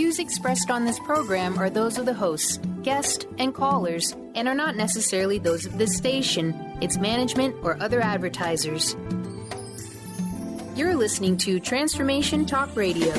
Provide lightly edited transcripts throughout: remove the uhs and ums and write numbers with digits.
views expressed on this program are those of the hosts, guests, and callers, and are not necessarily those of this station, its management, or other advertisers. You're listening to Transformation Talk Radio.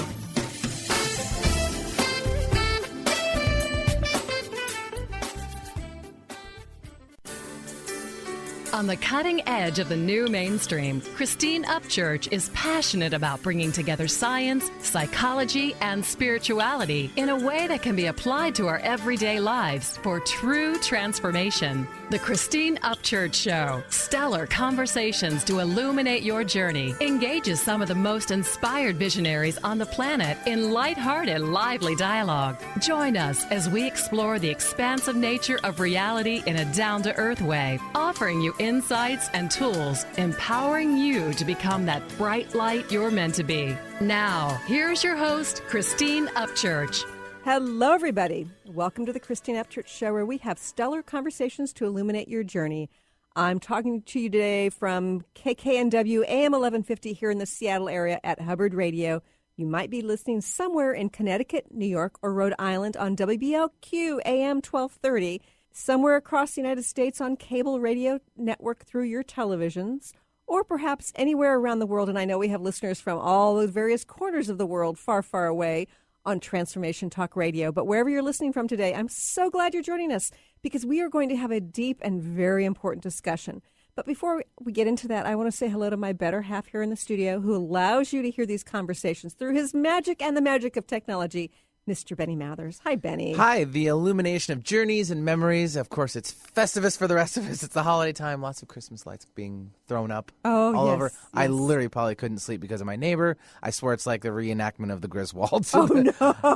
On the cutting edge of the new mainstream, Christine Upchurch is passionate about bringing together science, psychology, and spirituality in a way that can be applied to our everyday lives for true transformation. The Christine Upchurch Show, stellar conversations to illuminate your journey, engages some of the most inspired visionaries on the planet in lighthearted, lively dialogue. Join us as we explore the expansive nature of reality in a down-to-earth way, offering you insights and tools, empowering you to become that bright light you're meant to be. Now, here's your host, Christine Upchurch. Hello, everybody. Welcome to the Christine Upchurch Show, where we have stellar conversations to illuminate your journey. I'm talking to you today from KKNW AM 1150 here in the Seattle area at Hubbard Radio. You might be listening somewhere in Connecticut, New York, or Rhode Island on WBLQ AM 1230, somewhere across the United States on cable radio network through your televisions, or perhaps anywhere around the world. And I know we have listeners from all those various corners of the world, far, far away, on Transformation Talk Radio. But wherever you're listening from today, I'm so glad you're joining us because we are going to have a deep and very important discussion. But before we get into that, I want to say hello to my better half here in the studio who allows you to hear these conversations through his magic and the magic of technology, Mr. Benny Mathers. Hi, Benny. Hi, the illumination of journeys and memories. Of course, it's Festivus for the rest of us. It's the holiday time. Lots of Christmas lights being thrown up all over. Yes. I literally probably couldn't sleep because of my neighbor. I swear it's like the reenactment of the Griswolds. Oh,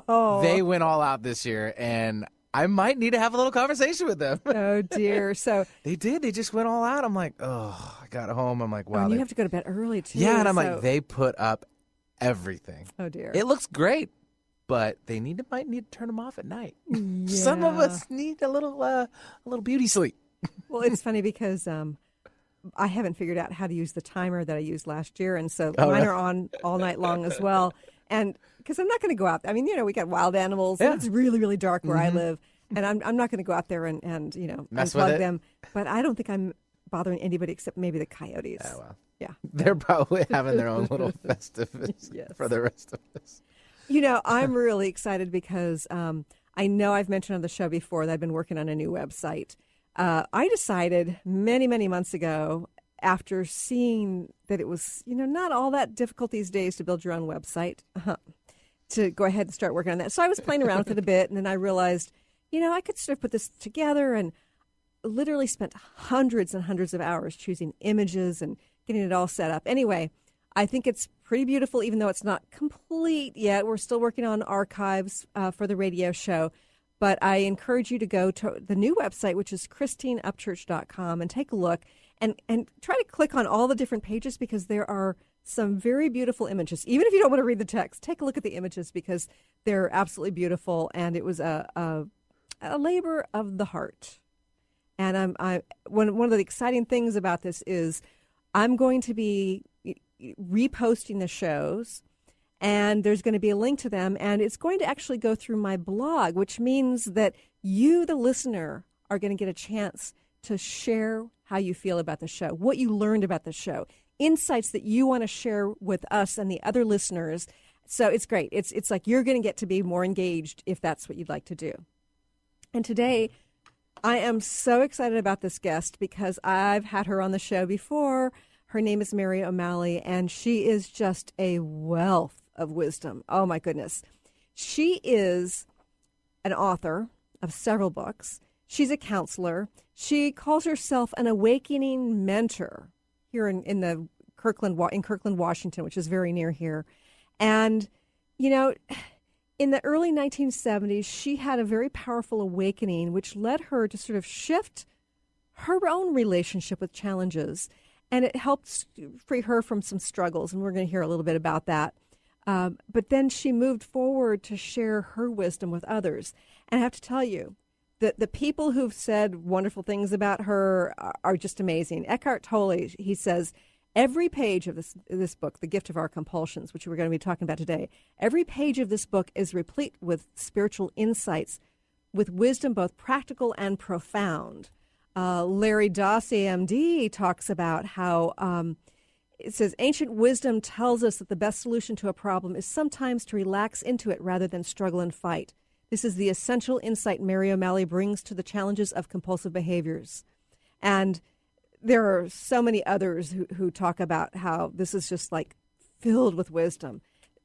no. They went all out this year, and I might need to have a little conversation with them. Oh, dear. So They did. They just went all out. I'm like, oh, I got home. I'm like, wow. and you have to go to bed early, too. Yeah, and I'm so... like, they put up everything. Oh, dear. It looks great. But they might need to turn them off at night. Yeah. Some of us need a little beauty sleep. Well, it's funny because I haven't figured out how to use the timer that I used last year, and so mine are on all night long as well. And because I'm not going to go out. I mean, we got wild animals. Yeah. And it's really, really dark where I live, and I'm not going to go out there and Mess with unplug it? them. But I don't think I'm bothering anybody except maybe the coyotes. Oh, well. Yeah, They're probably having their own little Festivus Yes. for the rest of us. I'm really excited because I know I've mentioned on the show before that I've been working on a new website. I decided many, many months ago, after seeing that it was, not all that difficult these days to build your own website, to go ahead and start working on that. So I was playing around with it a bit, and then I realized, I could sort of put this together, and literally spent hundreds and hundreds of hours choosing images and getting it all set up. Anyway, I think it's pretty beautiful, even though it's not complete yet. We're still working on archives for the radio show. But I encourage you to go to the new website, which is ChristineUpchurch.com, and take a look and try to click on all the different pages because there are some very beautiful images. Even if you don't want to read the text, take a look at the images because they're absolutely beautiful. And it was a labor of the heart. And one of the exciting things about this is I'm going to be reposting the shows, and there's going to be a link to them, and it's going to actually go through my blog, which means that you, the listener, are going to get a chance to share how you feel about the show, what you learned about the show, insights that you want to share with us and the other listeners. So it's great. It's like you're going to get to be more engaged if that's what you'd like to do. And today, I am so excited about this guest because I've had her on the show before. Her name is Malley, and she is just a wealth of wisdom. Oh, my goodness. She is an author of several books. She's a counselor. She calls herself an awakening mentor here in Kirkland, Washington, which is very near here. And, in the early 1970s, she had a very powerful awakening, which led her to sort of shift her own relationship with challenges. And it helped free her from some struggles, and we're going to hear a little bit about that. But then she moved forward to share her wisdom with others. And I have to tell you, the people who've said wonderful things about her are just amazing. Eckhart Tolle, he says, Every page of this book, The Gift of Our Compulsions, which we're going to be talking about today, every page of this book is replete with spiritual insights, with wisdom both practical and profound. Larry Doss, AMD, talks about how it says, ancient wisdom tells us that the best solution to a problem is sometimes to relax into it rather than struggle and fight. This is the essential insight Mary Malley brings to the challenges of compulsive behaviors. And there are so many others who talk about how this is just like filled with wisdom.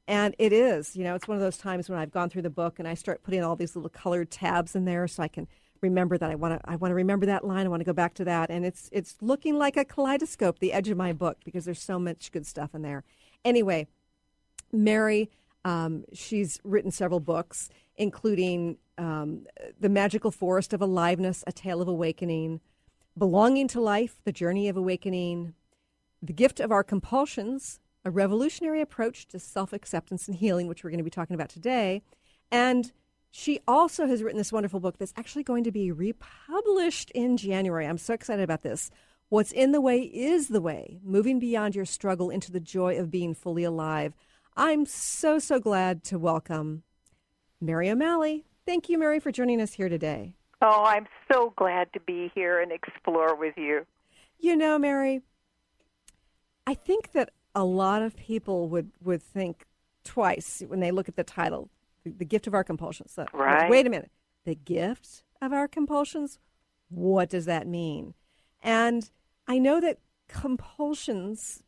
And it is, it's one of those times when I've gone through the book and I start putting all these little colored tabs in there so I can remember that I want to remember that line. I want to go back to that. And it's looking like a kaleidoscope, the edge of my book, because there's so much good stuff in there. Anyway, Mary, she's written several books, including The Magical Forest of Aliveness, A Tale of Awakening, Belonging to Life, The Journey of Awakening, The Gift of Our Compulsions, A Revolutionary Approach to Self-Acceptance and Healing, which we're going to be talking about today. And she also has written this wonderful book that's actually going to be republished in January. I'm so excited about this. What's in the Way is the Way, Moving Beyond Your Struggle into the Joy of Being Fully Alive. I'm so glad to welcome Mary Malley. Thank you, Mary, for joining us here today. Oh, I'm so glad to be here and explore with you. Mary, I think that a lot of people would think twice when they look at the title, The Gift of Our Compulsions. So, right. Wait a minute. The Gift of Our Compulsions? What does that mean? And I know that compulsions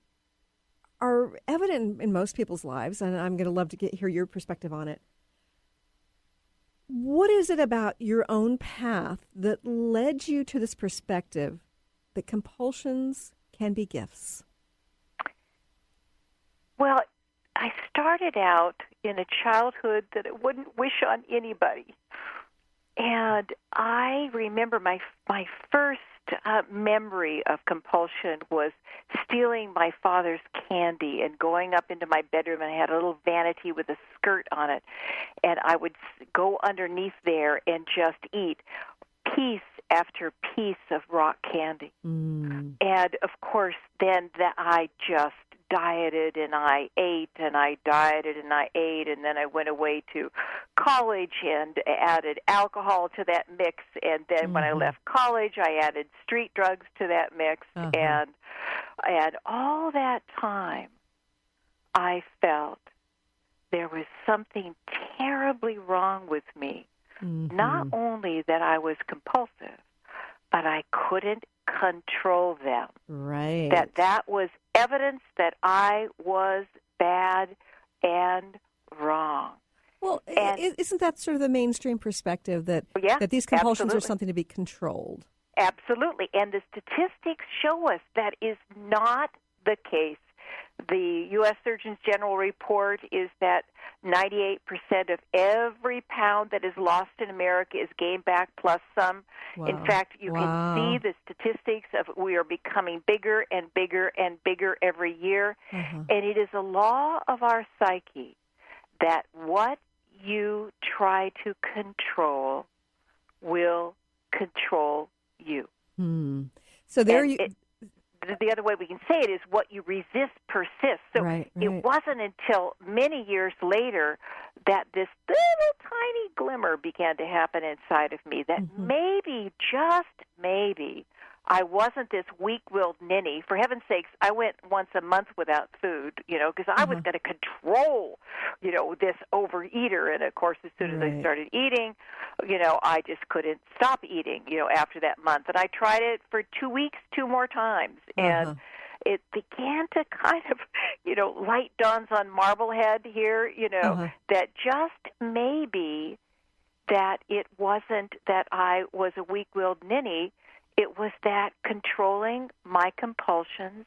are evident in most people's lives, and I'm going to love to hear your perspective on it. What is it about your own path that led you to this perspective that compulsions can be gifts? Well, I started out in a childhood that I wouldn't wish on anybody. And I remember my first memory of compulsion was stealing my father's candy and going up into my bedroom, and I had a little vanity with a skirt on it, and I would go underneath there and just eat piece after piece of rock candy. And of course, then I just dieted and I ate and I dieted and I ate, and then I went away to college and added alcohol to that mix, and then when I left college I added street drugs to that mix, and all that time I felt there was something terribly wrong with me. Not only that I was compulsive, but I couldn't control them. Right. That was evidence that I was bad and wrong. Well, isn't that sort of the mainstream perspective that these compulsions absolutely. are something to be controlled? Absolutely. And the statistics show us that is not the case. The U.S. Surgeon General report is that 98% of every pound that is lost in America is gained back plus some. Wow. In fact, you can see the statistics of we are becoming bigger and bigger and bigger every year. And it is a law of our psyche that what you try to control will control you. So there the other way we can say it is what you resist persists. So it wasn't until many years later that this little tiny glimmer began to happen inside of me that maybe, just maybe, I wasn't this weak-willed ninny. For heaven's sakes, I went once a month without food, because I was going to control, this overeater. And, of course, as soon as I started eating, I just couldn't stop eating, after that month. And I tried it for 2 weeks, 2 more times. And it began to kind of, light dawns on Marblehead here, that just maybe that it wasn't that I was a weak-willed ninny. It was that controlling my compulsions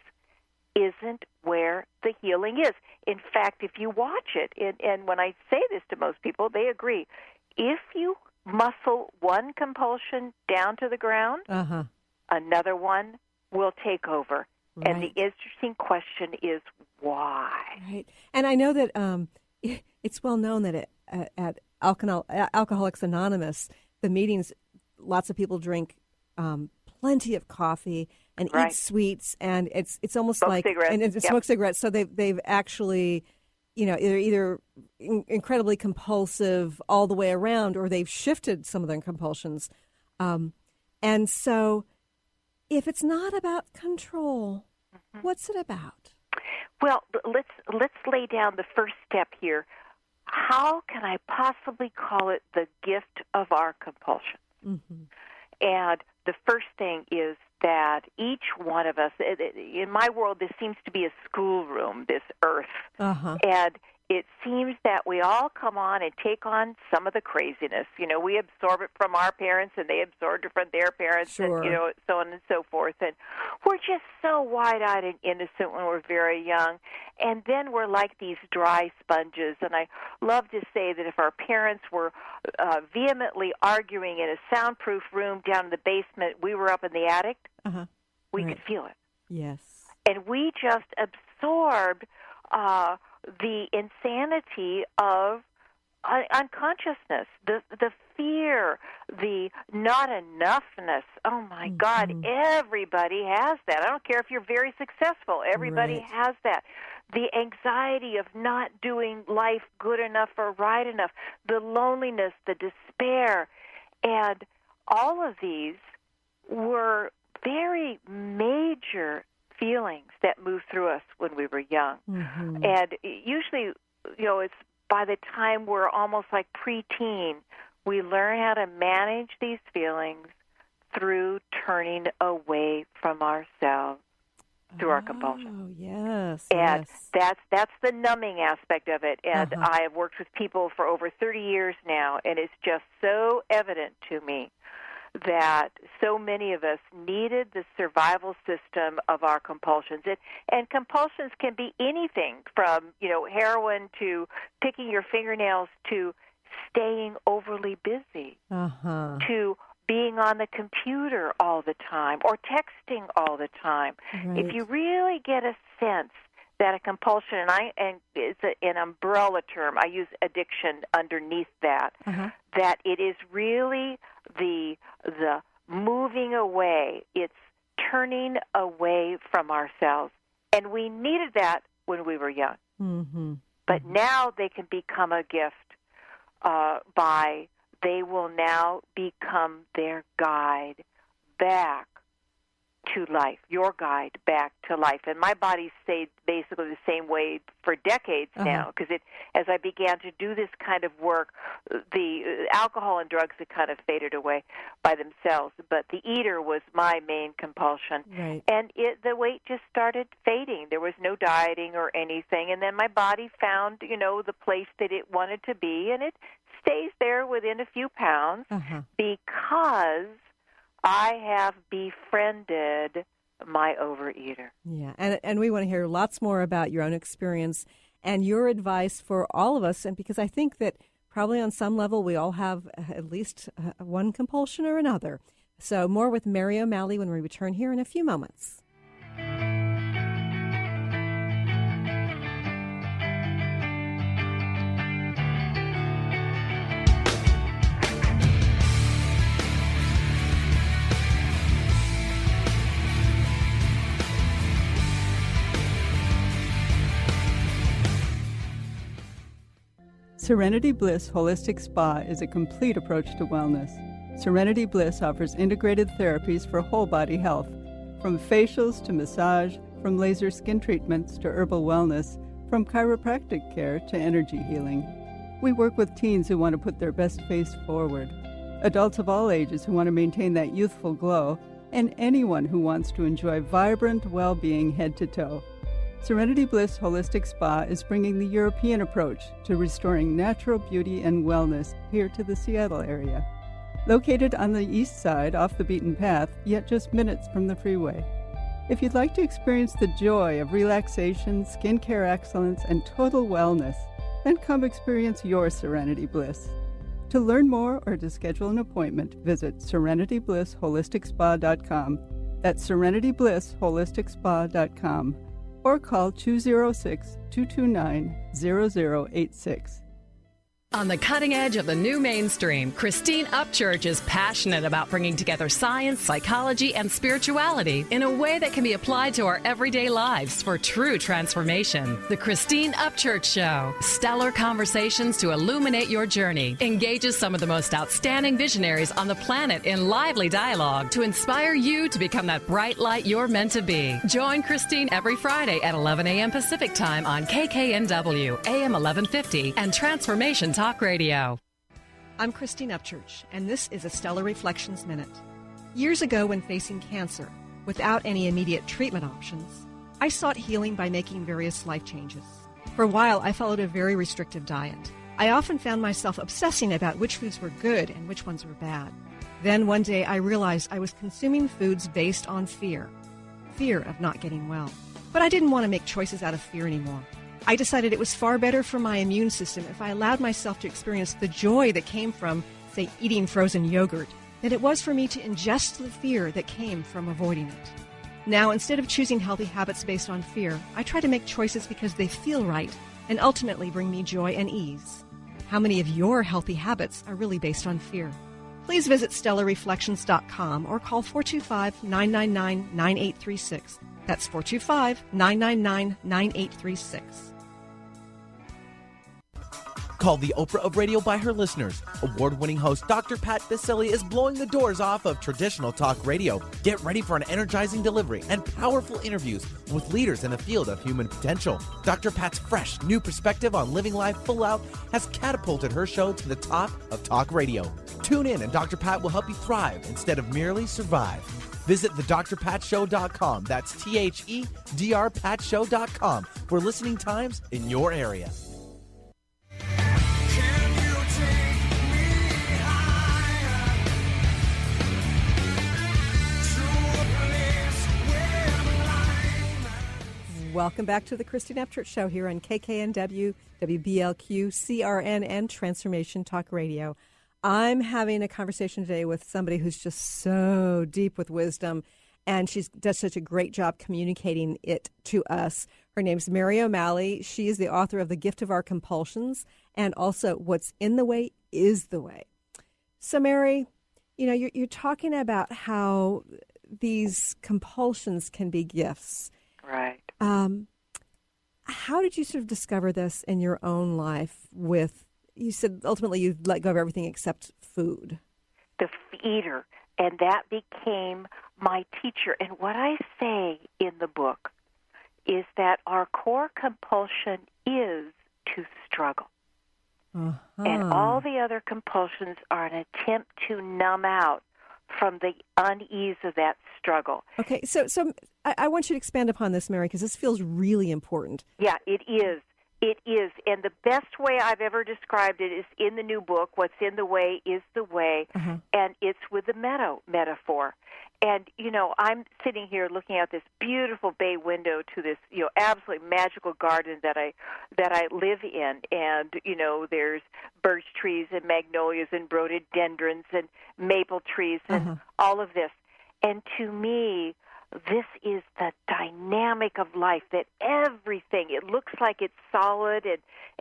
isn't where the healing is. In fact, if you watch it, and when I say this to most people, they agree, if you muscle one compulsion down to the ground, another one will take over. Right. And the interesting question is why? Right. And I know that it's well known that at Alcoholics Anonymous, the meetings, lots of people drink plenty of coffee and eat sweets, and it's almost smoke like cigarettes. and smoke cigarettes. So they've actually, they're either incredibly compulsive all the way around, or they've shifted some of their compulsions. And so, if it's not about control, what's it about? Well, let's lay down the first step here. How can I possibly call it the gift of our compulsions? Mm-hmm. And the first thing is that each one of us, in my world, this seems to be a schoolroom, this earth. And it seems that we all come on and take on some of the craziness. We absorb it from our parents, and they absorbed it from their parents, and, so on and so forth. And we're just so wide-eyed and innocent when we're very young. And then we're like these dry sponges. And I love to say that if our parents were vehemently arguing in a soundproof room down in the basement, we were up in the attic, we could feel it. Yes. And we just absorbed the insanity of unconsciousness, the fear, the not enoughness. Oh, my God, everybody has that. I don't care if you're very successful. Everybody has that. The anxiety of not doing life good enough or right enough, the loneliness, the despair. And all of these were very major feelings that moved through us when we were young. And usually, it's by the time we're almost like preteen, we learn how to manage these feelings through turning away from ourselves through our compulsion. Yes. And that's the numbing aspect of it. And I have worked with people for over 30 years now, and it's just so evident to me that so many of us needed the survival system of our compulsions. And compulsions can be anything from, heroin to picking your fingernails to staying overly busy to being on the computer all the time or texting all the time. If you really get a sense that a compulsion, and it's an umbrella term, I use addiction underneath that, that it is really the moving away. It's turning away from ourselves. And we needed that when we were young. But now they can become a gift they will now become their guide back to life, your guide back to life. And my body stayed basically the same way for decades now, because as I began to do this kind of work, the alcohol and drugs had kind of faded away by themselves, but the eater was my main compulsion. And the weight just started fading. There was no dieting or anything, and then my body found, the place that it wanted to be, and it stays there within a few pounds because I have befriended my overeater. Yeah, and we want to hear lots more about your own experience and your advice for all of us, and because I think that probably on some level we all have at least one compulsion or another. So more with Mary O'Malley when we return here in a few moments. Serenity Bliss Holistic Spa is a complete approach to wellness. Serenity Bliss offers integrated therapies for whole body health, from facials to massage, from laser skin treatments to herbal wellness, from chiropractic care to energy healing. We work with teens who want to put their best face forward, adults of all ages who want to maintain that youthful glow, and anyone who wants to enjoy vibrant well-being head to toe. Serenity Bliss Holistic Spa is bringing the European approach to restoring natural beauty and wellness here to the Seattle area. Located on the east side off the beaten path, yet just minutes from the freeway. If you'd like to experience the joy of relaxation, skincare excellence, and total wellness, then come experience your Serenity Bliss. To learn more or to schedule an appointment, visit SerenityBlissHolisticSpa.com. That's SerenityBlissHolisticSpa.com. Or call 206-229-0086. On the cutting edge of the new mainstream, Christine Upchurch is passionate about bringing together science, psychology, and spirituality in a way that can be applied to our everyday lives for true transformation. The Christine Upchurch Show, stellar conversations to illuminate your journey, engages some of the most outstanding visionaries on the planet in lively dialogue to inspire you to become that bright light you're meant to be. Join Christine every Friday at 11 a.m. Pacific Time on KKNW, AM 1150, and Transformation Talk Radio. I'm Christine Upchurch, and this is a Stellar Reflections Minute. Years ago, when facing cancer, without any immediate treatment options, I sought healing by making various life changes. For a while, I followed a very restrictive diet. I often found myself obsessing about which foods were good and which ones were bad. Then one day, I realized I was consuming foods based on fear of not getting well. But I didn't want to make choices out of fear anymore. I decided it was far better for my immune system if I allowed myself to experience the joy that came from, say, eating frozen yogurt, than it was for me to ingest the fear that came from avoiding it. Now, instead of choosing healthy habits based on fear, I try to make choices because they feel right and ultimately bring me joy and ease. How many of your healthy habits are really based on fear? Please visit StellarReflections.com or call 425-999-9836. That's 425-999-9836. Called the Oprah of radio by her listeners, award-winning host Dr. Pat Baccili is blowing the doors off of traditional talk radio. Get ready for an energizing delivery and powerful interviews with leaders in the field of human potential. Dr. Pat's fresh, new perspective on living life full out has catapulted her show to the top of talk radio. Tune in and Dr. Pat will help you thrive instead of merely survive. Visit thedrpatshow.com. That's THEDRPatshow.com for listening times in your area. Welcome back to the Christine Upchurch Show here on KKNW, WBLQ, CRN, and Transformation Talk Radio. I'm having a conversation today with somebody who's just so deep with wisdom, and she does such a great job communicating it to us. Her name's Malley. She is the author of The Gift of Our Compulsions and also What's in the Way is the Way. So, Mary, you know, you're talking about how these compulsions can be gifts. Right. How did you sort of discover this in your own life with, you said ultimately you let go of everything except food. The eater. And that became my teacher. And what I say in the book is that our core compulsion is to struggle. Uh-huh. And all the other compulsions are an attempt to numb out from the unease of that struggle. Okay, so I want you to expand upon this, Mary, because this feels really important. Yeah, it is. It is. And the best way I've ever described it is in the new book, What's in the Way is the Way, and it's with the meadow metaphor. And, you know, I'm sitting here looking out this beautiful bay window to this, you know, absolutely magical garden that I live in. And, you know, there's birch trees and magnolias and rhododendrons and maple trees and all of this. And to me, this is the dynamic of life, that everything, it looks like it's solid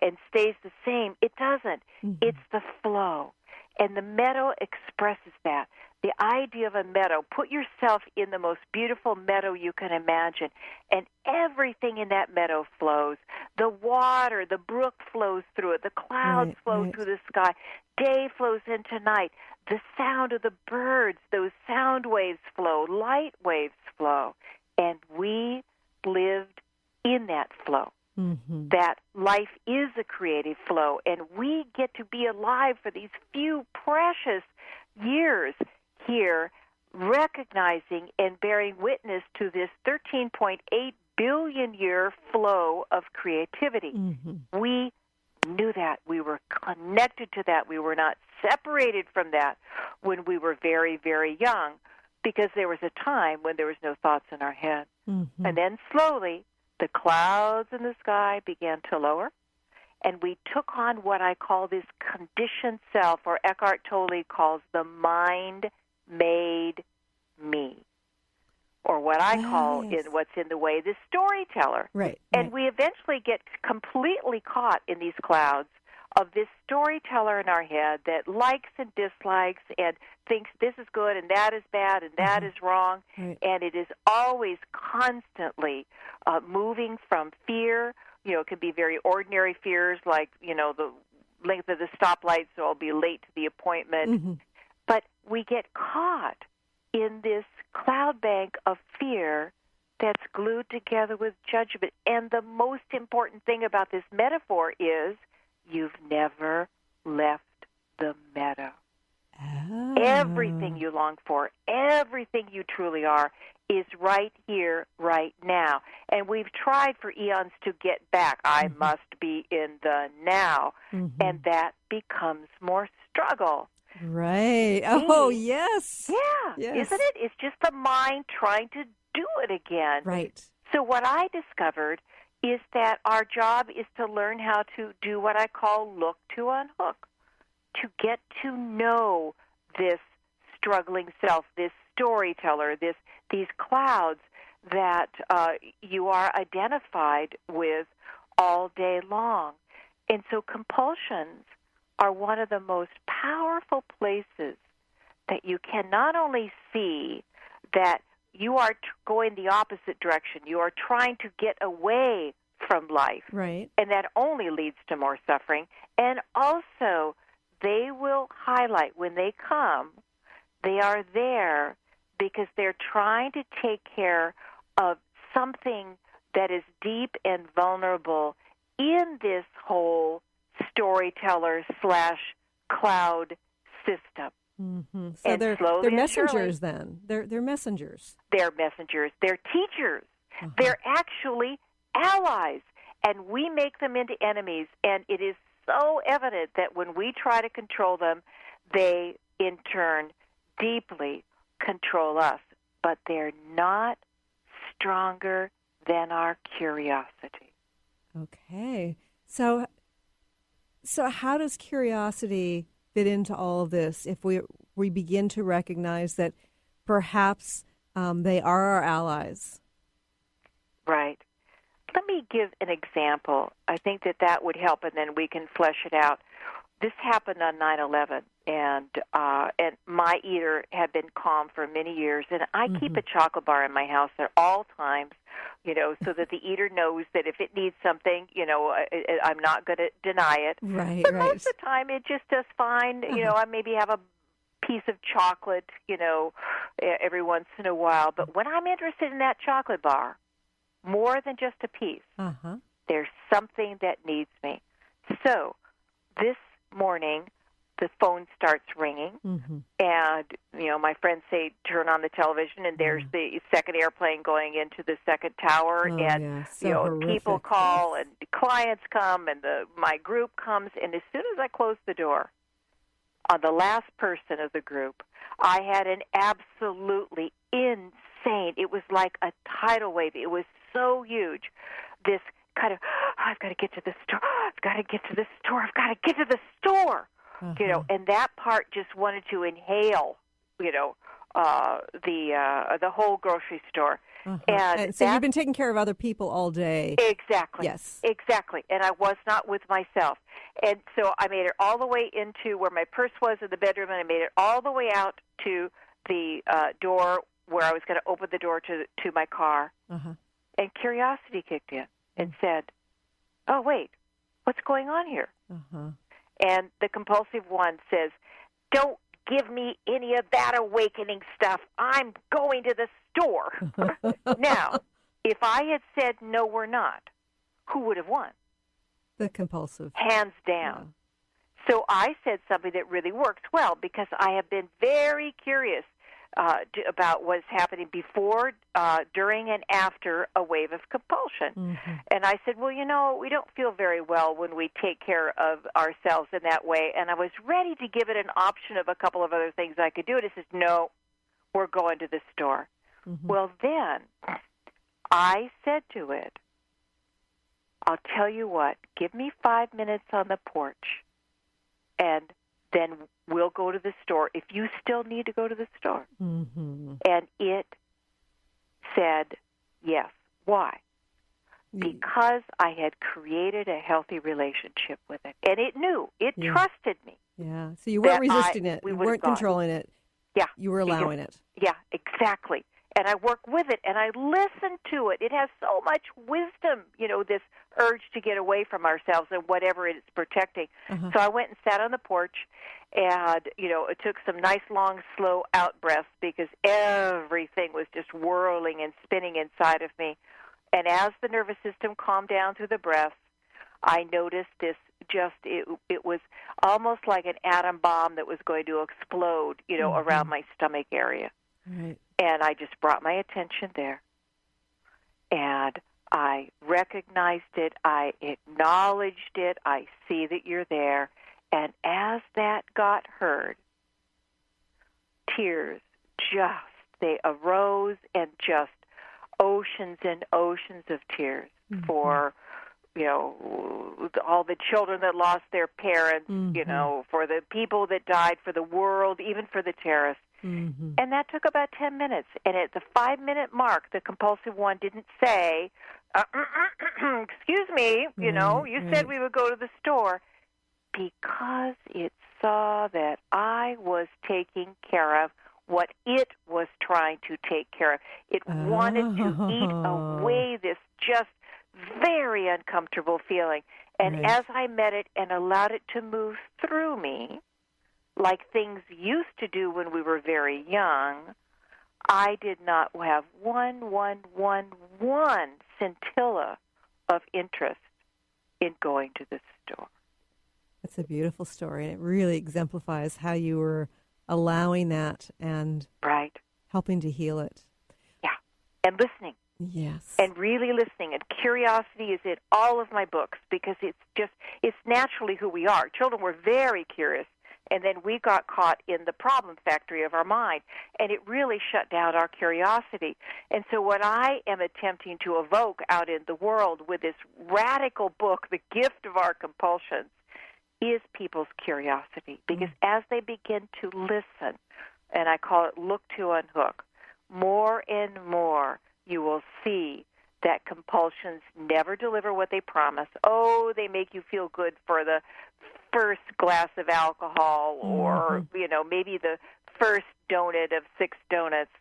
and stays the same. It doesn't. It's the flow. And the meadow expresses that. The idea of a meadow, put yourself in the most beautiful meadow you can imagine, and everything in that meadow flows. The water, the brook flows through it, the clouds flow through the sky, day flows into night, the sound of the birds, those sound waves flow, light waves flow, and we lived in that flow. That life is a creative flow, and we get to be alive for these few precious years here, recognizing and bearing witness to this 13.8 billion year flow of creativity. We knew that. We were connected to that. We were not separated from that when we were very, very young, because there was a time when there was no thoughts in our head. And then slowly, the clouds in the sky began to lower, and we took on what I call this conditioned self, or Eckhart Tolle calls the mind-made me, or what I call in What's in the Way, the storyteller. And we eventually get completely caught in these clouds of this storyteller in our head that likes and dislikes and thinks this is good and that is bad and that is wrong. Right. And it is always constantly moving from fear. It can be very ordinary fears like, the length of the stoplight, so I'll be late to the appointment. But we get caught in this cloud bank of fear that's glued together with judgment. And the most important thing about this metaphor is you've never left the meadow. Oh. Everything you long for, everything you truly are, is right here, right now. And we've tried for eons to get back. I must be in the now. And that becomes more struggle. Right. Oh, yes. Yeah. Yes. Isn't it? It's just the mind trying to do it again. Right. So what I discovered is that our job is to learn how to do what I call look to unhook, to get to know this struggling self, this storyteller, these clouds that you are identified with all day long. And so compulsions are one of the most powerful places that you can not only see that you are going the opposite direction, you are trying to get away from life, right, and that only leads to more suffering, and also they will highlight when they come, they are there because they're trying to take care of something that is deep and vulnerable in this whole storyteller/cloud system. So And they're slowly and messengers surely, then. They're messengers. They're messengers. They're teachers. They're actually allies. And we make them into enemies. And it is so evident that when we try to control them, they, in turn, deeply control us. But they're not stronger than our curiosity. Okay. So how does curiosity fit into all of this if we begin to recognize that perhaps they are our allies? Right. Let me give an example. I think that would help, and then we can flesh it out. This happened on 9/11, and my eater had been calm for many years, and I keep a chocolate bar in my house at all times, so that the eater knows that if it needs something, I'm not going to deny it. Right, but right. most of the time, it just does fine. I maybe have a piece of chocolate, every once in a while. But when I'm interested in that chocolate bar, more than just a piece, there's something that needs me. So this morning, the phone starts ringing, and, my friends say, turn on the television, and there's the second airplane going into the second tower, people call, and clients come, and my group comes, and as soon as I close the door on the last person of the group, I had an absolutely insane, it was like a tidal wave, it was so huge, this kind of, I've got to get to the store, I've got to get to the store, I've got to get to the store. And that part just wanted to inhale, the whole grocery store. And so you've been taking care of other people all day. Exactly. Yes. Exactly. And I was not with myself. And so I made it all the way into where my purse was in the bedroom, and I made it all the way out to the door where I was going to open the door to my car. And curiosity kicked in and said, oh, wait, what's going on here? And the compulsive one says, don't give me any of that awakening stuff. I'm going to the store. Now, if I had said, no, we're not, who would have won? The compulsive. Hands down. Yeah. So I said something that really worked well because I have been very curious about what's happening before, during, and after a wave of compulsion. And I said, well, we don't feel very well when we take care of ourselves in that way. And I was ready to give it an option of a couple of other things I could do. And it says, no, we're going to the store. Well, then I said to it, I'll tell you what, give me 5 minutes on the porch, and then we'll go to the store if you still need to go to the store. And it said yes. Why? because I had created a healthy relationship with it. And it knew. It trusted me. Yeah. So you weren't resisting it. You weren't controlling it. Yeah. You were allowing it. Yeah, exactly. And I work with it, and I listen to it. It has so much wisdom, this urge to get away from ourselves and whatever it is protecting. So I went and sat on the porch, and, it took some nice, long, slow out breaths because everything was just whirling and spinning inside of me. And as the nervous system calmed down through the breaths, I noticed this it was almost like an atom bomb that was going to explode, around my stomach area. Right. And I just brought my attention there. And I recognized it. I acknowledged it. I see that you're there. And as that got heard, tears they arose, and just oceans and oceans of tears for, all the children that lost their parents, for the people that died, for the world, even for the terrorists. And that took about 10 minutes. And at the 5-minute mark, the compulsive one didn't say, excuse me, you said we would go to the store, because it saw that I was taking care of what it was trying to take care of. It wanted to eat away this just very uncomfortable feeling. And as I met it and allowed it to move through me, like things used to do when we were very young, I did not have one scintilla of interest in going to the store. That's a beautiful story, and it really exemplifies how you were allowing that and helping to heal it. Yeah, and listening. Yes. And really listening. And curiosity is in all of my books because it's naturally who we are. Children were very curious. And then we got caught in the problem factory of our mind, and it really shut down our curiosity. And so what I am attempting to evoke out in the world with this radical book, The Gift of Our Compulsions, is people's curiosity. Because as they begin to listen, and I call it look to unhook, more and more you will see that compulsions never deliver what they promise. Oh, they make you feel good for the first glass of alcohol or, maybe the first donut of 6 donuts,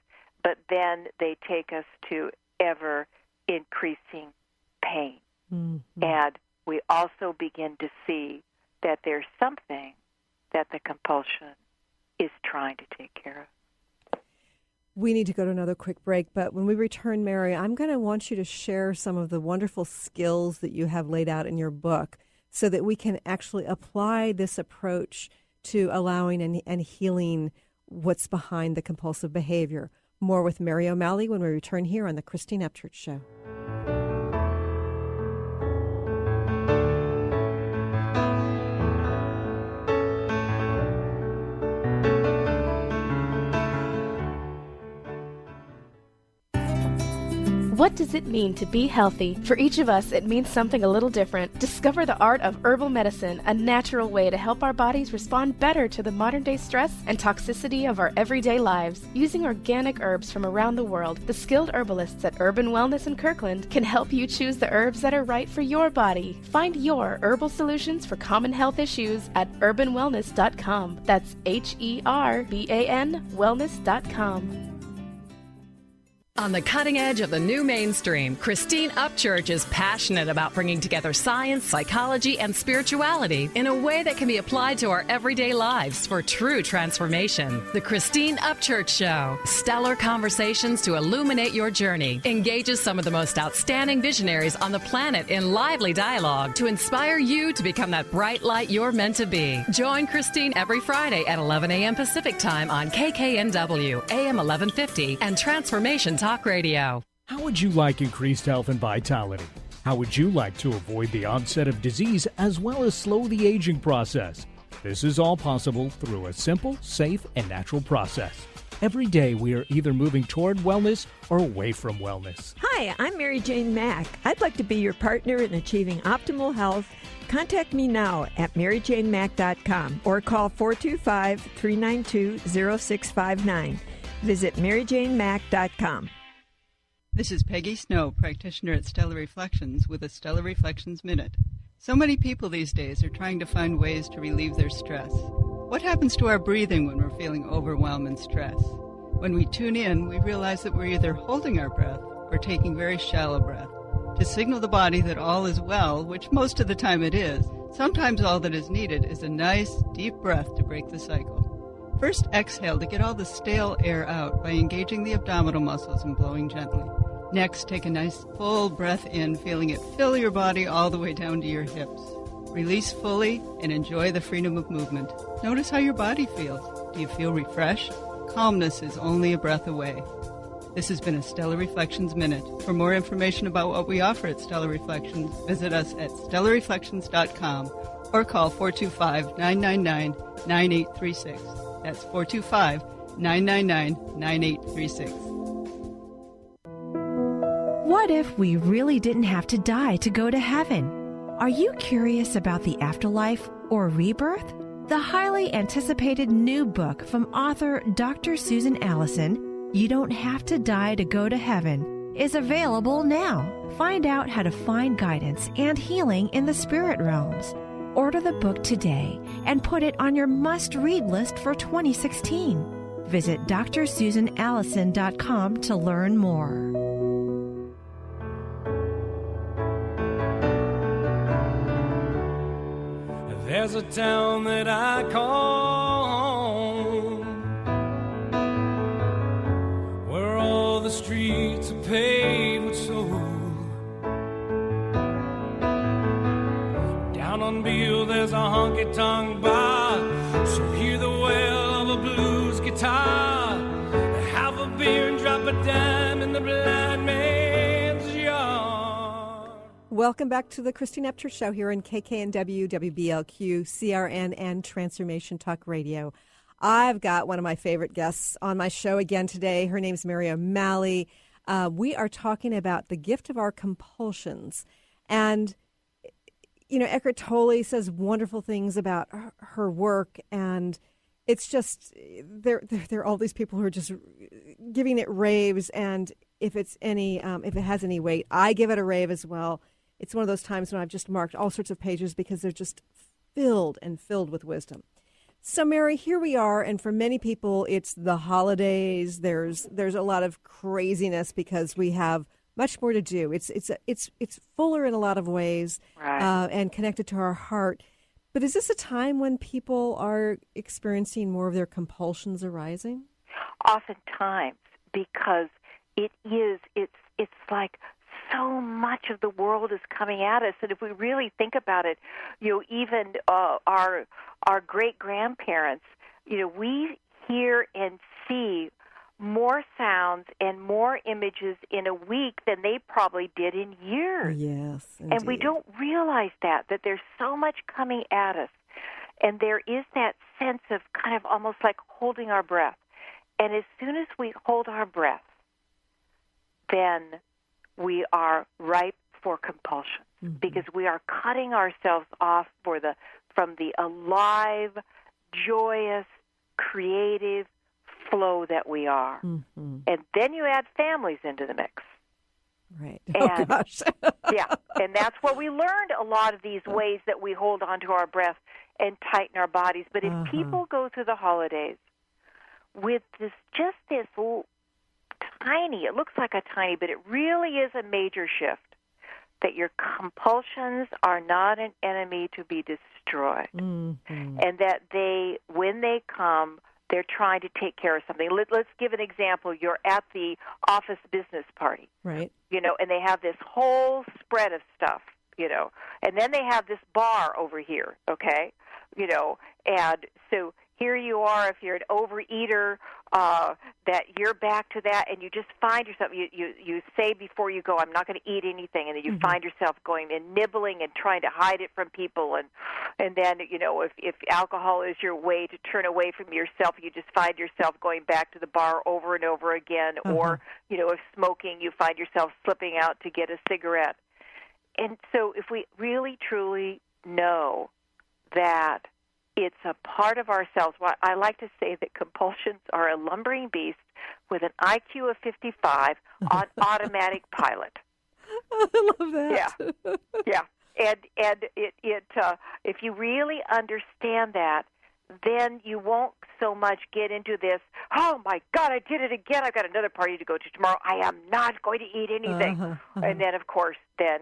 but then they take us to ever-increasing pain. And we also begin to see that there's something that the compulsion is trying to take care of. We need to go to another quick break, but when we return, Mary, I'm going to want you to share some of the wonderful skills that you have laid out in your book so that we can actually apply this approach to allowing and healing what's behind the compulsive behavior. More with Mary O'Malley when we return here on the Christine Upchurch Show. What does it mean to be healthy? For each of us, it means something a little different. Discover the art of herbal medicine, a natural way to help our bodies respond better to the modern-day stress and toxicity of our everyday lives. Using organic herbs from around the world, the skilled herbalists at Urban Wellness in Kirkland can help you choose the herbs that are right for your body. Find your herbal solutions for common health issues at urbanwellness.com. That's HERBAN wellness.com. On the cutting edge of the new mainstream, Christine Upchurch is passionate about bringing together science, psychology, and spirituality in a way that can be applied to our everyday lives for true transformation. The Christine Upchurch Show, stellar conversations to illuminate your journey, engages some of the most outstanding visionaries on the planet in lively dialogue to inspire you to become that bright light you're meant to be. Join Christine every Friday at 11 a.m. Pacific Time on KKNW, AM 1150, and Transformation Talk Radio. How would you like increased health and vitality? How would you like to avoid the onset of disease as well as slow the aging process? This is all possible through a simple, safe, and natural process. Every day we are either moving toward wellness or away from wellness. Hi, I'm Mary Jane Mack. I'd like to be your partner in achieving optimal health. Contact me now at maryjanemack.com or call 425-392-0659. Visit maryjanemack.com. This is Peggy Snow, practitioner at Stellar Reflections, with a Stellar Reflections Minute. So many people these days are trying to find ways to relieve their stress. What happens to our breathing when we're feeling overwhelm and stress? When we tune in, we realize that we're either holding our breath or taking very shallow breath to signal the body that all is well, which most of the time it is. Sometimes all that is needed is a nice, deep breath to break the cycle. First, exhale to get all the stale air out by engaging the abdominal muscles and blowing gently. Next, take a nice full breath in, feeling it fill your body all the way down to your hips. Release fully and enjoy the freedom of movement. Notice how your body feels. Do you feel refreshed? Calmness is only a breath away. This has been a Stellar Reflections Minute. For more information about what we offer at Stellar Reflections, visit us at stellarreflections.com or call 425-999-9836. That's 425-999-9836. What if we really didn't have to die to go to heaven? Are you curious about the afterlife or rebirth? The highly anticipated new book from author Dr. Susan Allison, You Don't Have to Die to Go to Heaven, is available now. Find out how to find guidance and healing in the spirit realms. Order the book today and put it on your must-read list for 2016. Visit drsusanallison.com to learn more. There's a town that I call home, where all the streets are paved with soul. Down on Beale there's a honky-tonk bar, so hear the wail of a blues guitar. Have a beer and drop a dime in the blind man's yard. Welcome back to the Christine Upchurch Show here on KKNW, WBLQ, CRN, and Transformation Talk Radio. I've got one of my favorite guests on my show again today. Her name's Malley. We are talking about the gift of our compulsions. And, you know, Eckhart Tolle says wonderful things about her work, and it's just, there are all these people who are just giving it raves, and if it has any weight, I give it a rave as well. It's one of those times when I've just marked all sorts of pages because they're just filled with wisdom. So, Mary, here we are, and for many people, it's the holidays. There's a lot of craziness because we have much more to do. It's fuller in a lot of ways, right. And connected to our heart. But is this a time when people are experiencing more of their compulsions arising? Oftentimes, because it's like so much of the world is coming at us, and if we really think about it, you know, even our great-grandparents, you know, we hear and see more sounds and more images in a week than they probably did in years. Yes, indeed. And we don't realize that there's so much coming at us. And there is that sense of kind of almost like holding our breath. And as soon as we hold our breath, then we are ripe for compulsion, because we are cutting ourselves off from the alive, joyous, creative flow that we are. Mm-hmm. And then you add families into the mix. Right. And, gosh. yeah, and that's where we learned a lot of these ways that we hold onto our breath and tighten our bodies. But if people go through the holidays with this tiny, it looks like a tiny, but it really is a major shift, that your compulsions are not an enemy to be destroyed, and that when they come, they're trying to take care of something. Let's give an example. You're at the office business party, right? You know, and they have this whole spread of stuff, you know, and then they have this bar over here, okay, you know, and so here you are, if you're an overeater, that you're back to that, and you just find yourself, you say before you go, I'm not going to eat anything, and then you find yourself going and nibbling and trying to hide it from people, and then, you know, if alcohol is your way to turn away from yourself, you just find yourself going back to the bar over and over again, or, you know, if smoking, you find yourself slipping out to get a cigarette. And so if we really, truly know that it's a part of ourselves. Well, I like to say that compulsions are a lumbering beast with an IQ of 55 on automatic pilot. I love that. Yeah. And if you really understand that, then you won't so much get into this, oh, my God, I did it again. I've got another party to go to tomorrow. I am not going to eat anything. And then, of course, then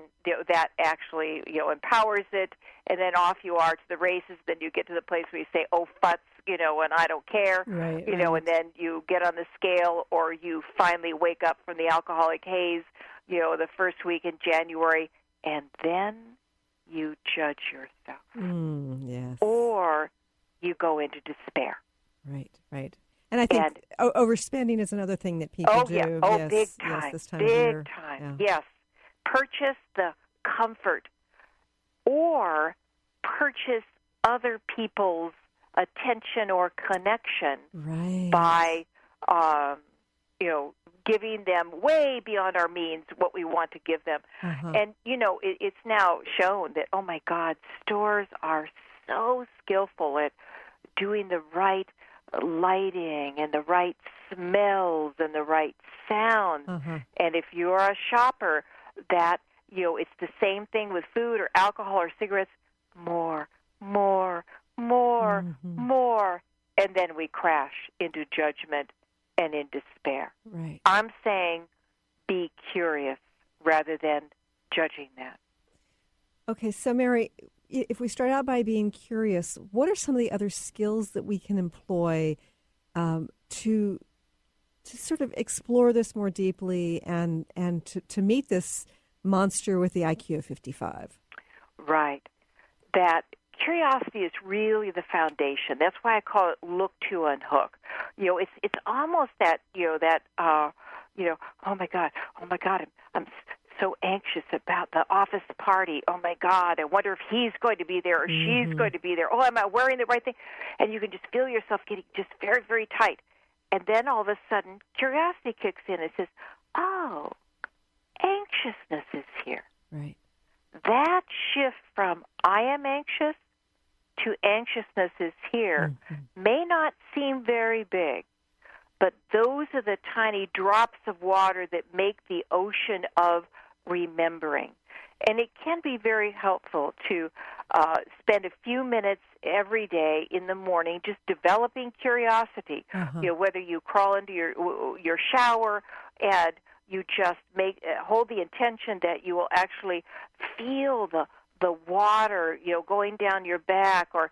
that actually empowers it, and then off you are to the races. Then you get to the place where you say, oh, futz, and I don't care, right. And then you get on the scale, or you finally wake up from the alcoholic haze, the first week in January, and then you judge yourself. Yes. Or you go into despair. Right. And I think overspending is another thing that people do. Yeah. Yes, big time. Yes, this time of year. Big time. Yeah. Yes. Purchase the comfort, or purchase other people's attention or connection by, giving them way beyond our means what we want to give them. And, it's now shown that, oh, my God, stores are so skillful at doing the right lighting and the right smells and the right sounds. And if you're a shopper, that, it's the same thing with food or alcohol or cigarettes, more. And then we crash into judgment and in despair. Right. I'm saying be curious rather than judging that. Okay, so Mary, if we start out by being curious, what are some of the other skills that we can employ to sort of explore this more deeply and to meet this monster with the IQ of 55? Right. That curiosity is really the foundation. That's why I call it look to unhook. It's almost that oh my God, I'm so anxious about the office party. Oh my God, I wonder if he's going to be there or she's going to be there. Oh, am I wearing the right thing? And you can just feel yourself getting just very, very tight. And then all of a sudden, curiosity kicks in and says, oh, anxiousness is here. Right. That shift from I am anxious to anxiousness is here may not seem very big, but those are the tiny drops of water that make the ocean of remembering. And it can be very helpful to spend a few minutes every day in the morning just developing curiosity. Whether you crawl into your shower and you just hold the intention that you will actually feel the water, going down your back, or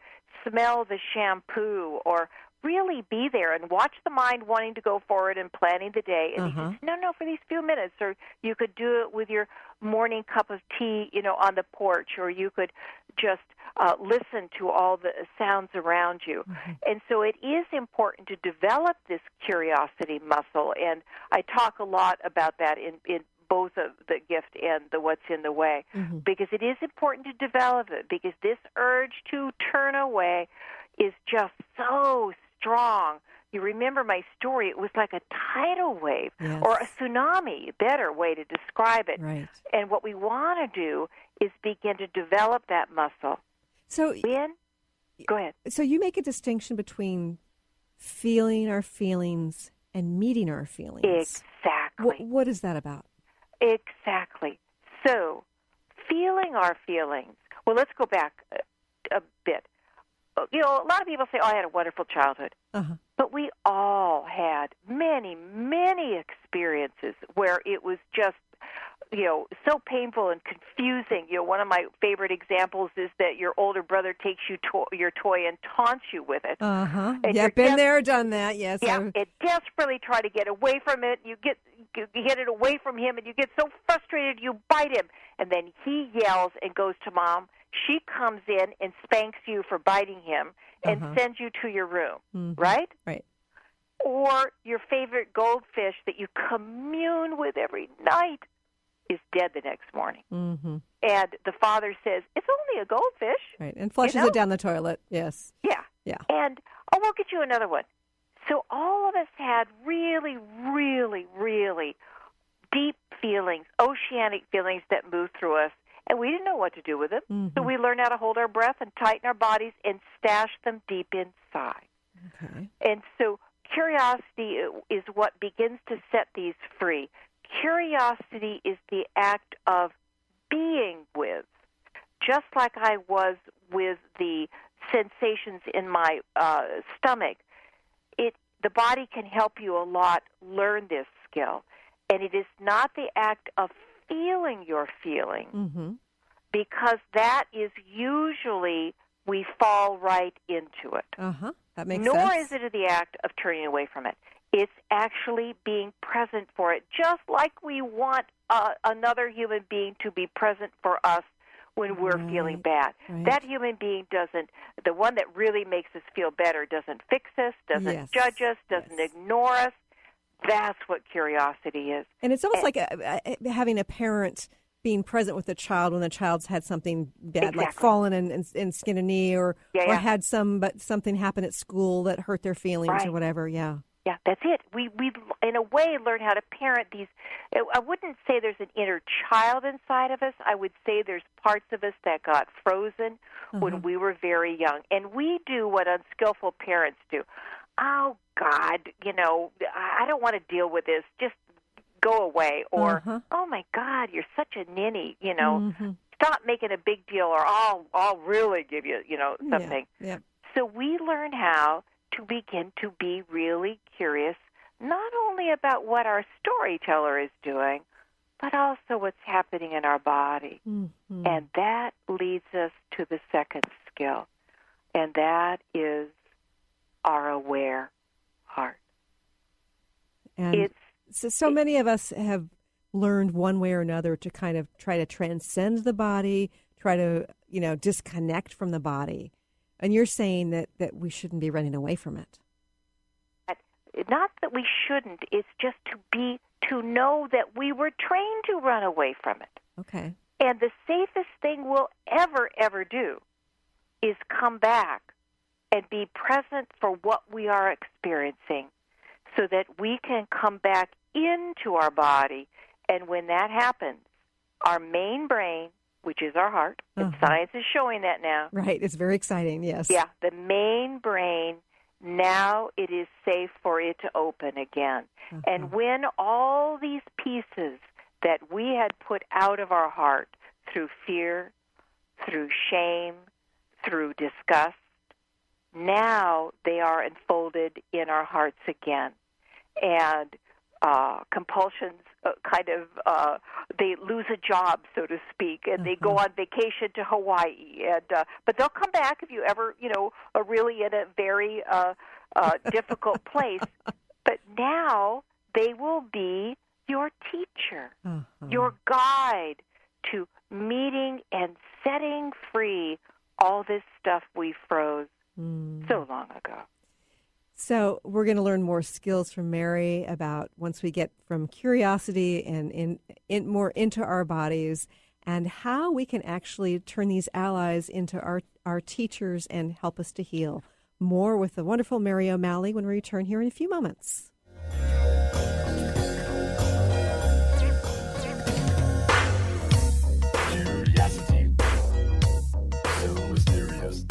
smell the shampoo, or really be there and watch the mind wanting to go forward and planning the day. And you just, no, for these few minutes. Or you could do it with your morning cup of tea, on the porch, or you could just listen to all the sounds around you. And so it is important to develop this curiosity muscle. And I talk a lot about that in both of the gift and the what's in the way, because it is important to develop it, because this urge to turn away is just so strong. You remember my story, it was like a tidal wave, or a tsunami, better way to describe it. Right. And what we want to do is begin to develop that muscle. So, go ahead. So you make a distinction between feeling our feelings and meeting our feelings. Exactly. What is that about? Exactly. So, feeling our feelings. Well, let's go back a bit. A lot of people say, oh, I had a wonderful childhood. But we all had many, many experiences where it was just, so painful and confusing. One of my favorite examples is that your older brother takes your toy and taunts you with it. Yeah, been there, done that, yes. Yeah, and desperately try to get away from it. You get it away from him, and you get so frustrated you bite him. And then he yells and goes to Mom. She comes in and spanks you for biting him and sends you to your room, right? Right. Or your favorite goldfish that you commune with every night is dead the next morning. And the father says, it's only a goldfish. Right, and flushes it down the toilet, yes. Yeah. And, we'll get you another one. So all of us had really, really, really deep feelings, oceanic feelings that moved through us, and we didn't know what to do with them. So we learned how to hold our breath and tighten our bodies and stash them deep inside. And so curiosity is what begins to set these free. Curiosity is the act of being with, just like I was with the sensations in my stomach. The body can help you a lot learn this skill. And it is not the act of feeling your feeling, because that is usually we fall right into it. That makes sense. Nor sense. is it the act of turning away from it. It's actually being present for it, just like we want another human being to be present for us when we're feeling bad. That human being doesn't, the one that really makes us feel better, doesn't fix us, doesn't judge us, doesn't ignore us. That's what curiosity is. And it's almost like having a parent being present with the child when the child's had something bad, like fallen and skinned a knee, or had something happen at school that hurt their feelings or whatever. Yeah, that's it. We in a way learn how to parent these. I wouldn't say there's an inner child inside of us. I would say there's parts of us that got frozen when we were very young, and we do what unskillful parents do. Oh God, I don't want to deal with this. Just go away. Or oh my God, you're such a ninny. Stop making a big deal, or I'll really give you something. Yeah. So we learn how to begin to be really curious, not only about what our storyteller is doing, but also what's happening in our body. And that leads us to the second skill, and that is our aware heart. And so many of us have learned one way or another to kind of try to transcend the body, try to, disconnect from the body. And you're saying that we shouldn't be running away from it. Not that we shouldn't. It's just to know that we were trained to run away from it. Okay. And the safest thing we'll ever do is come back and be present for what we are experiencing, so that we can come back into our body. And when that happens, our main brain, which is our heart, and science is showing that now. Right, it's very exciting, yes. Yeah, the main brain, now it is safe for it to open again. And when all these pieces that we had put out of our heart through fear, through shame, through disgust, now they are enfolded in our hearts again. And compulsions they lose a job, so to speak, and they go on vacation to Hawaii. And but they'll come back if you ever, are really in a very difficult place. But now they will be your teacher, your guide to meeting and setting free all this stuff we froze so long ago. So we're going to learn more skills from Mary about once we get from curiosity and in more into our bodies, and how we can actually turn these allies into our teachers and help us to heal. More with the wonderful Mary O'Malley when we return here in a few moments. Curiosity, so mysterious.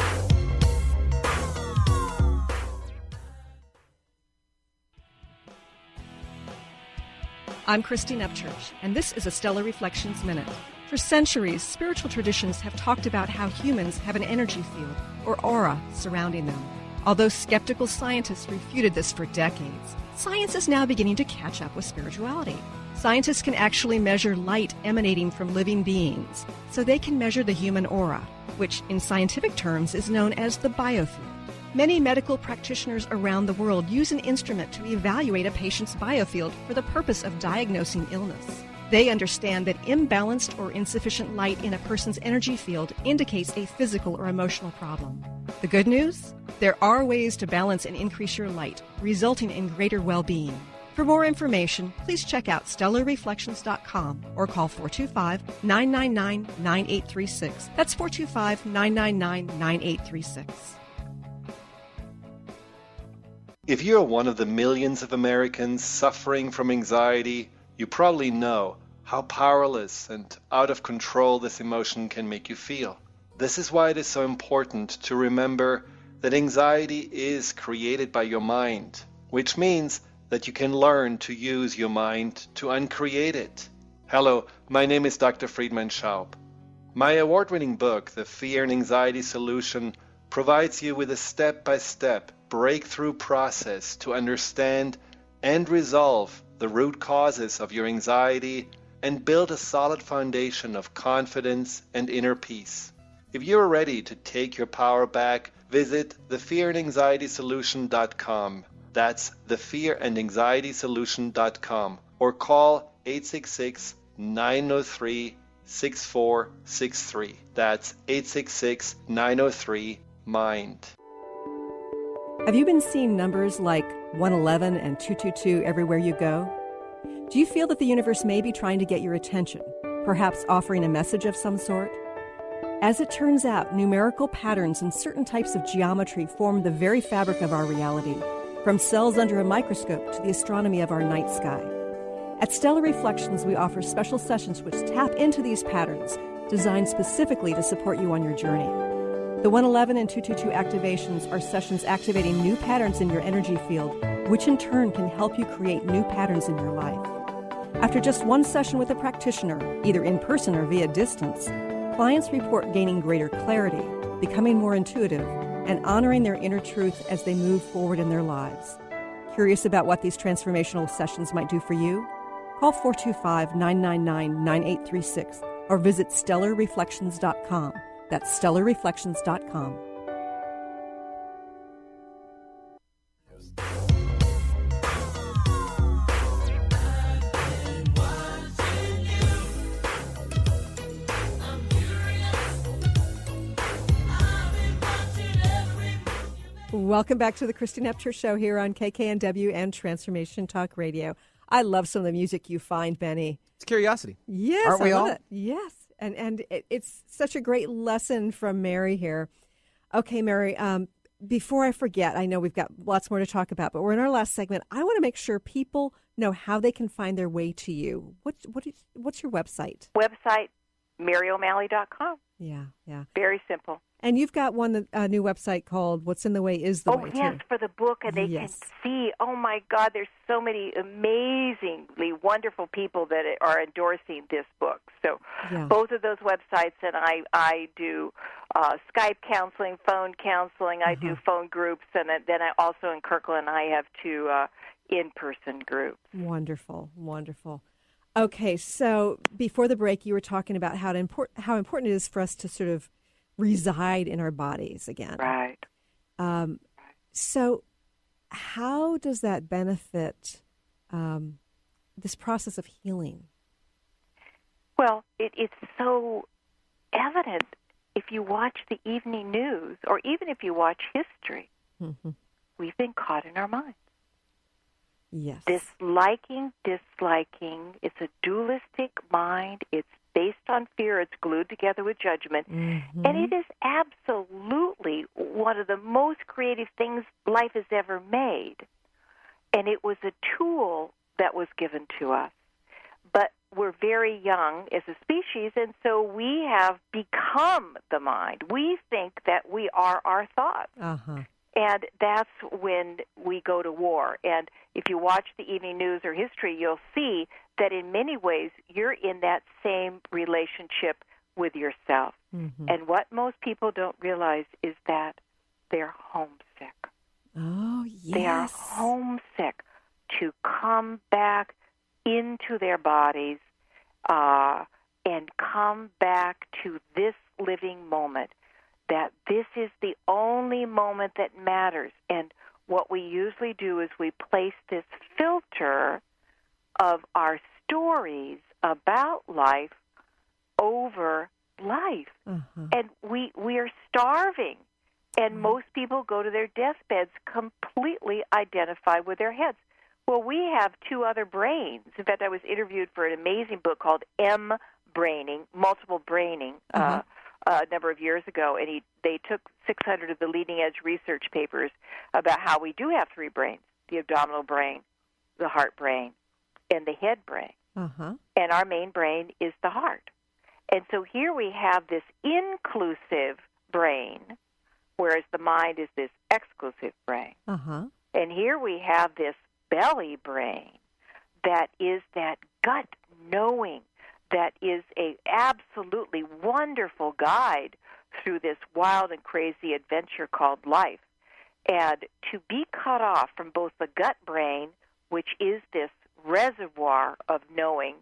I'm Christine Upchurch, and this is a Stellar Reflections Minute. For centuries, spiritual traditions have talked about how humans have an energy field, or aura, surrounding them. Although skeptical scientists refuted this for decades, science is now beginning to catch up with spirituality. Scientists can actually measure light emanating from living beings, so they can measure the human aura, which in scientific terms is known as the biofield. Many medical practitioners around the world use an instrument to evaluate a patient's biofield for the purpose of diagnosing illness. They understand that imbalanced or insufficient light in a person's energy field indicates a physical or emotional problem. The good news? There are ways to balance and increase your light, resulting in greater well-being. For more information, please check out stellarreflections.com or call 425-999-9836. That's 425-999-9836. If you're one of the millions of Americans suffering from anxiety, you probably know how powerless and out of control this emotion can make you feel. This is why it is so important to remember that anxiety is created by your mind. which means that you can learn to use your mind to uncreate it. Hello, my name is Dr. Friedman Schaub. My award-winning book, The Fear and Anxiety Solution, provides you with a step-by-step breakthrough process to understand and resolve the root causes of your anxiety and build a solid foundation of confidence and inner peace. If you're ready to take your power back, visit thefearandanxietysolution.com. That's thefearandanxietysolution.com, or call 866-903-6463. That's 866-903-MIND. Have you been seeing numbers like 111 and 222 everywhere you go? Do you feel that the universe may be trying to get your attention, perhaps offering a message of some sort? As it turns out, numerical patterns and certain types of geometry form the very fabric of our reality, from cells under a microscope to the astronomy of our night sky. At Stellar Reflections, we offer special sessions which tap into these patterns, designed specifically to support you on your journey. The 111 and 222 activations are sessions activating new patterns in your energy field, which in turn can help you create new patterns in your life. After just one session with a practitioner, either in person or via distance, clients report gaining greater clarity, becoming more intuitive, and honoring their inner truth as they move forward in their lives. Curious about what these transformational sessions might do for you? Call 425-999-9836 or visit stellarreflections.com. That's stellarreflections.com. Welcome back to the Christine Upchurch Show here on KKNW and Transformation Talk Radio. I love some of the music you find, Benny. It's curiosity. Yes, aren't we I love all? it. Yes, and it's such a great lesson from Mary here. Okay, Mary, before I forget, I know we've got lots more to talk about, but we're in our last segment. I want to make sure people know how they can find their way to you. What's your website? Website, MaryO'Malley.com. Yeah. Very simple. And you've got a new website called What's in the Way is the Way, Oh, yes, too. for the book, and they can see, oh, my God, there's so many amazingly wonderful people that are endorsing this book. So both of those websites, and I do Skype counseling, phone counseling, I do phone groups, and then I also in Kirkland, I have 2 in-person groups. Wonderful. Okay, so before the break, you were talking about how important it is for us to sort of reside in our bodies again. Right. So how does that benefit this process of healing? Well, it's so evident if you watch the evening news or even if you watch history. Mm-hmm. We've been caught in our minds. Yes. Disliking. It's a dualistic mind. It's based on fear. It's glued together with judgment. Mm-hmm. And it is absolutely one of the most creative things life has ever made. And it was a tool that was given to us. But we're very young as a species, and so we have become the mind. We think that we are our thoughts. Uh-huh. And that's when we go to war. And if you watch the evening news or history, you'll see that in many ways you're in that same relationship with yourself. Mm-hmm. And what most people don't realize is that they're homesick. Oh, yes. They are homesick to come back into their bodies and come back to this living moment. That this is the only moment that matters. And what we usually do is we place this filter of our stories about life over life. Uh-huh. And we are starving. And most people go to their deathbeds completely identified with their heads. Well, we have 2 other brains. In fact, I was interviewed for an amazing book called M-Braining, Multiple Braining, a number of years ago, and they took 600 of the leading-edge research papers about how we do have 3 brains, the abdominal brain, the heart brain, and the head brain. Uh-huh. And our main brain is the heart. And so here we have this inclusive brain, whereas the mind is this exclusive brain. Uh-huh. And here we have this belly brain that is that gut knowing, that is a absolutely wonderful guide through this wild and crazy adventure called life. And to be cut off from both the gut brain, which is this reservoir of knowing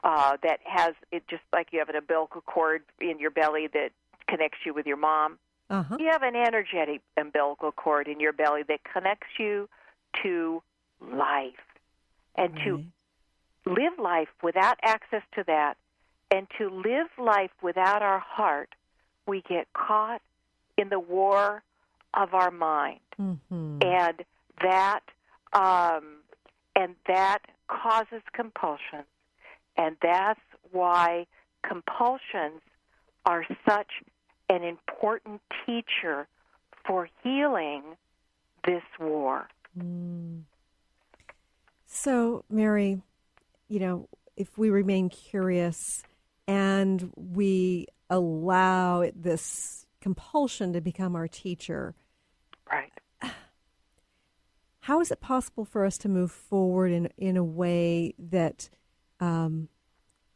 that has it, just like you have an umbilical cord in your belly that connects you with your mom. Uh-huh. You have an energetic umbilical cord in your belly that connects you to life. And to live life without access to that, and to live life without our heart, we get caught in the war of our mind. Mm-hmm. And that causes compulsions. And that's why compulsions are such an important teacher for healing this war. Mm. So, Mary, if we remain curious and we allow this compulsion to become our teacher, right? How is it possible for us to move forward in a way that,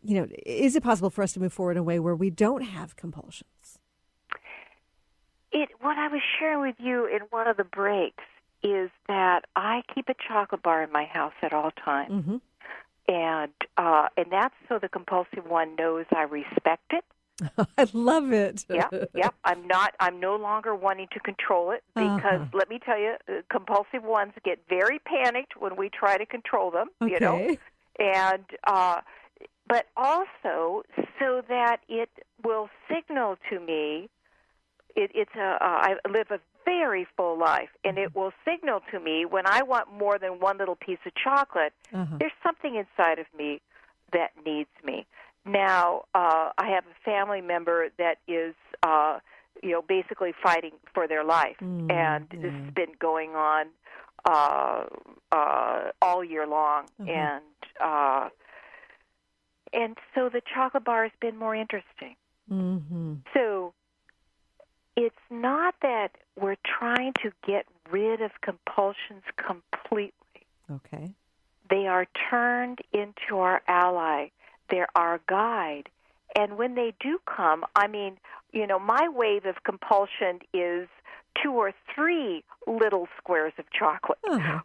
is it possible for us to move forward in a way where we don't have compulsions? What I was sharing with you in one of the breaks is that I keep a chocolate bar in my house at all times. Mm-hmm. And that's so the compulsive one knows I respect it. I love it. Yeah. I'm no longer wanting to control it because let me tell you, compulsive ones get very panicked when we try to control them. Okay. And but also so that it will signal to me. I live a very full life, and it will signal to me when I want more than one little piece of chocolate, there's something inside of me that needs me. Now, I have a family member that is, basically fighting for their life, and this has been going on all year long, and so the chocolate bar has been more interesting. Mm-hmm. So it's not that we're trying to get rid of compulsions completely. Okay. They are turned into our ally. They're our guide. And when they do come, my wave of compulsion is 2 or 3 little squares of chocolate.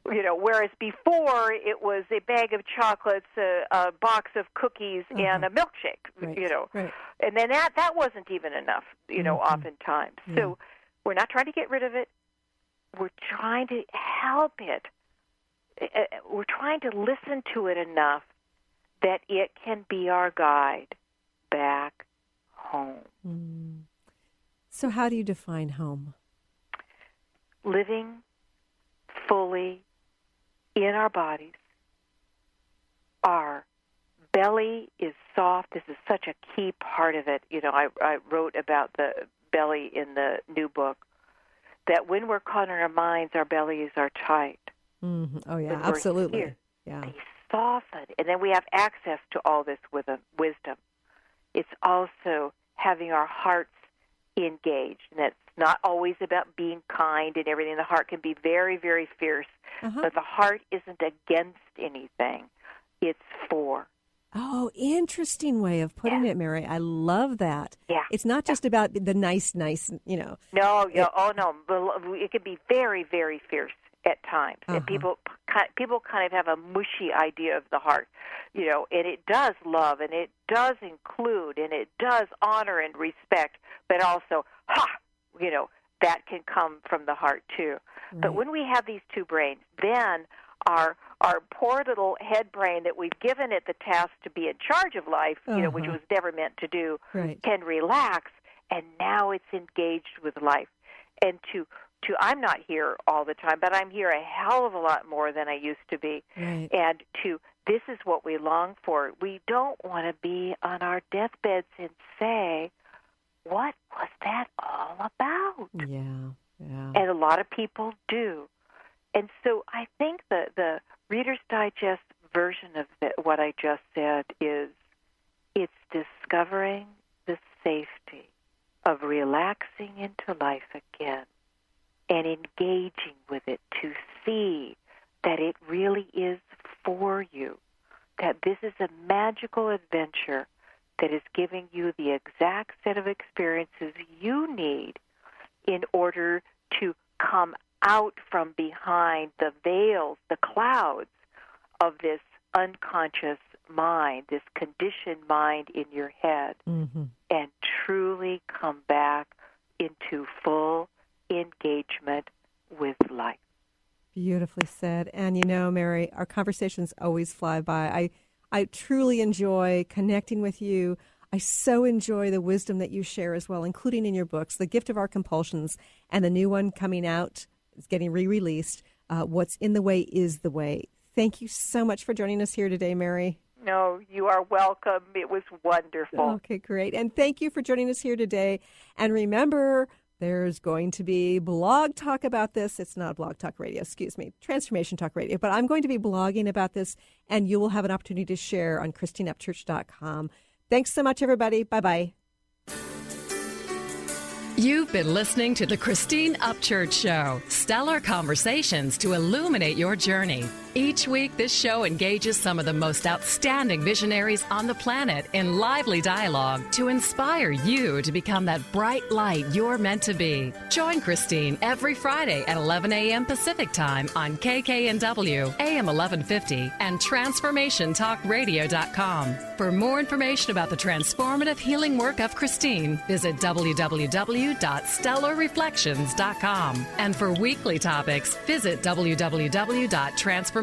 Whereas before it was a bag of chocolates, a box of cookies, and a milkshake. Right. And then that wasn't even enough. Oftentimes. Yeah. So we're not trying to get rid of it. We're trying to help it. We're trying to listen to it enough that it can be our guide back home. Mm. So how do you define home? Living fully in our bodies. Our belly is soft. This is such a key part of it. I wrote about the belly in the new book, that when we're caught in our minds, our bellies are tight. Mm-hmm. Oh, yeah, when absolutely. Here, yeah. They soften, and then we have access to all this wisdom. It's also having our hearts engaged, and that's not always about being kind and everything. The heart can be very, very fierce, but the heart isn't against anything. It's for. Oh, interesting way of putting it, Mary. I love that. Yeah. It's not just about the nice, No, no. It can be very, very fierce at times. And people kind of have a mushy idea of the heart, and it does love, and it does include, and it does honor and respect, but also, that can come from the heart too. Right. But when we have these two brains, then our poor little head brain that we've given it the task to be in charge of life, which it was never meant to do, can relax, and now it's engaged with life. And I'm not here all the time, but I'm here a hell of a lot more than I used to be. Right. And this is what we long for. We don't want to be on our deathbeds and say, what was that all about? Yeah. And a lot of people do. And so I think the Reader's Digest version of what I just said is it's discovering the safety of relaxing into life again and engaging with it to see magical adventure that is giving you the exact set of experiences you need in order to come out from behind the veils, the clouds of this unconscious mind, this conditioned mind in your head, and truly come back into full engagement with life. Beautifully said. And you know, Mary, our conversations always fly by. I truly enjoy connecting with you. I so enjoy the wisdom that you share as well, including in your books, The Gift of Our Compulsions, and the new one coming out, is getting re-released, What's in the Way is the Way. Thank you so much for joining us here today, Mary. No, you are welcome. It was wonderful. Okay, great. And thank you for joining us here today. And remember, there's going to be blog talk about this. It's not Blog Talk Radio, Transformation Talk Radio. But I'm going to be blogging about this, and you will have an opportunity to share on ChristineUpchurch.com. Thanks so much, everybody. Bye-bye. You've been listening to the Christine Upchurch Show, stellar conversations to illuminate your journey. Each week, this show engages some of the most outstanding visionaries on the planet in lively dialogue to inspire you to become that bright light you're meant to be. Join Christine every Friday at 11 a.m. Pacific Time on KKNW, AM 1150, and TransformationTalkRadio.com. For more information about the transformative healing work of Christine, visit www.stellarreflections.com. And for weekly topics, visit www.transformationtalkradio.com.